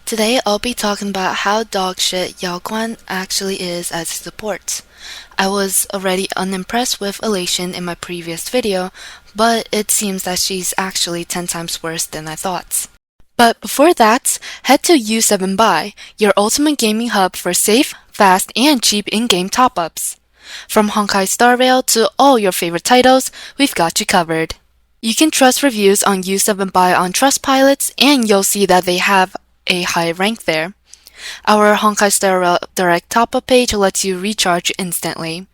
Today I'll be talking about how dogshit Yao Guang actually is as a support. I was already unimpressed with Elation in my previous video, but it seems that she's actually 10 times worse than I thought. But before that, head to U7Buy, your ultimate gaming hub for safe, fast, and cheap in-game top-ups. From Honkai Star Rail to all your favorite titles, we've got you covered. You can trust reviews on U7Buy on Trustpilot, and you'll see that they have a high rank there. Our Honkai Star Rail Direct top-up page lets you recharge instantly.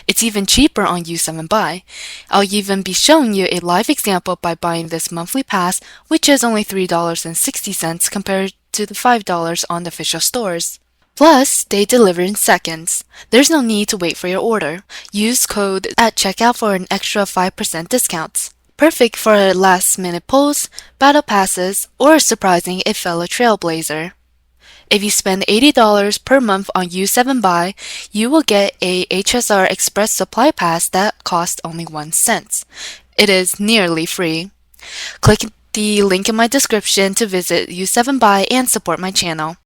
It's even cheaper on U7Buy. I'll even be showing you a live example by buying this monthly pass, which is only $3.60 compared to the $5 on the official stores. Plus, they deliver in seconds. There's no need to wait for your order. Use code at checkout for an extra 5% discount. Perfect for last-minute pulls, battle passes, or surprising a fellow trailblazer. If you spend $80 per month on U7Buy, you will get a HSR Express Supply Pass that costs only 1 cent. It is nearly free. Click the link in my description to visit U7Buy and support my channel.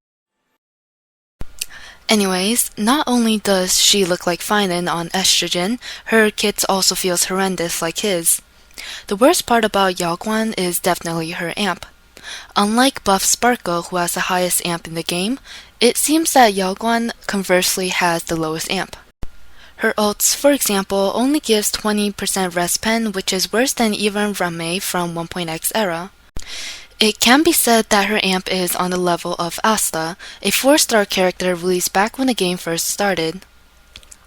Anyways, not only does she look like Phainon on estrogen, her kit also feels horrendous like his. The worst part about Yao Guang is definitely her amp. Unlike buff Sparkle, who has the highest amp in the game, it seems that Yao Guang conversely has the lowest amp. Her ults, for example, only gives 20% res pen, which is worse than even Rame from 1.x era. It can be said that her amp is on the level of Asta, a 4-star character released back when the game first started.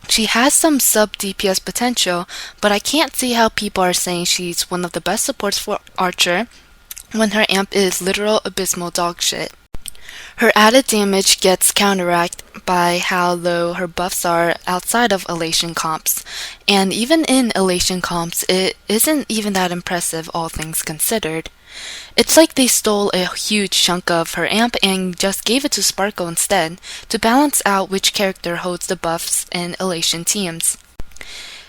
She has some sub-DPS potential, but I can't see how people are saying she's one of the best supports for Archer when her amp is literal abysmal dogshit. Her added damage gets counteracted by how low her buffs are outside of Elation comps, and even in Elation comps, it isn't even that impressive all things considered. It's like they stole a huge chunk of her amp and just gave it to Sparkle instead, to balance out which character holds the buffs in Elation teams.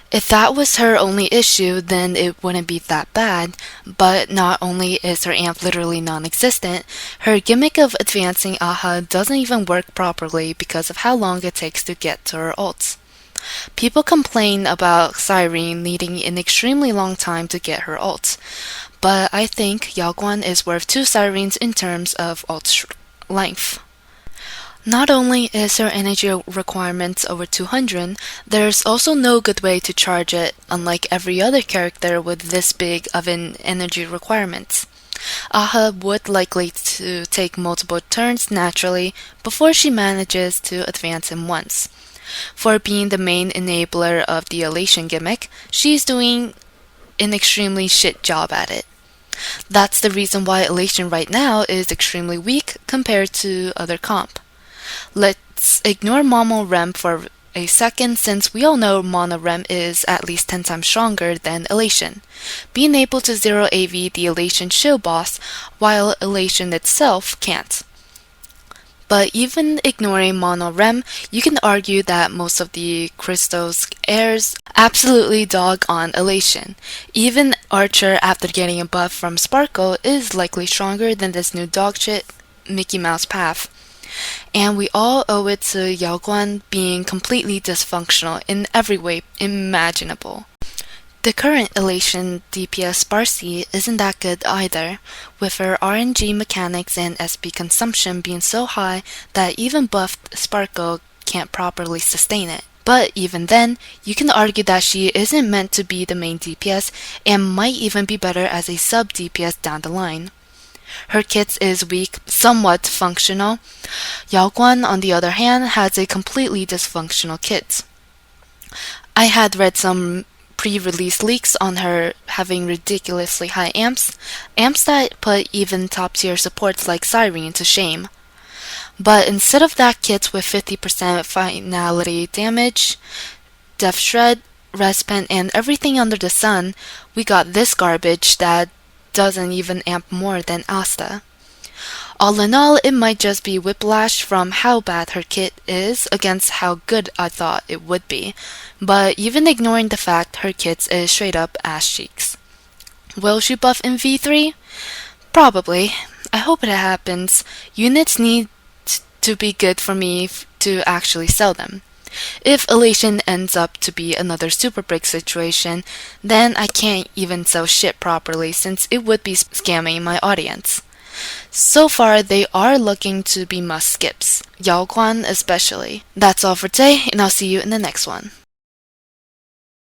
If that was her only issue, then it wouldn't be that bad, but not only is her amp literally non-existent, her gimmick of advancing Aha doesn't even work properly because of how long it takes to get to her ults. People complain about Cyrene needing an extremely long time to get her ult, but I think Yao Guang is worth 2 Cyrenes in terms of ult length. Not only is her energy requirements over 200, there's also no good way to charge it, unlike every other character with this big of an energy requirement. Aha would likely to take multiple turns naturally before she manages to advance him once. For being the main enabler of the Elation gimmick, she's doing an extremely shit job at it. That's the reason why Elation right now is extremely weak compared to other comp. Let's ignore Mono Rem for a second, since we all know Mono Rem is at least 10 times stronger than Elation, being able to 0 AV the Elation shield boss, while Elation itself can't. But even ignoring Mono Rem, you can argue that most of the Crystal's heirs absolutely dog on Elation. Even Archer, after getting a buff from Sparkle, is likely stronger than this new dogshit Mickey Mouse path. And we all owe it to Yao Guang being completely dysfunctional in every way imaginable. The current Elation DPS Sparcy isn't that good either, with her RNG mechanics and SP consumption being so high that even buffed Sparkle can't properly sustain it. But even then, you can argue that she isn't meant to be the main DPS and might even be better as a sub-DPS down the line. Her kit is weak, somewhat functional. Yao Guang, on the other hand, has a completely dysfunctional kit. I had read some pre-release leaks on her having ridiculously high amps that put even top-tier supports like Cyrene to shame. But instead of that kit with 50% finality damage, Death Shred, Respen, and everything under the sun, we got this garbage that doesn't even amp more than Asta. All in all, it might just be whiplash from how bad her kit is against how good I thought it would be, but even ignoring the fact her kit is straight up ass cheeks. Will she buff in V3? Probably. I hope it happens. Units need to be good for me to actually sell them. If Elation ends up to be another super brick situation, then I can't even sell shit properly since it would be scamming my audience. So far, they are looking to be must skips, Yao Guang especially. That's all for today, and I'll see you in the next one.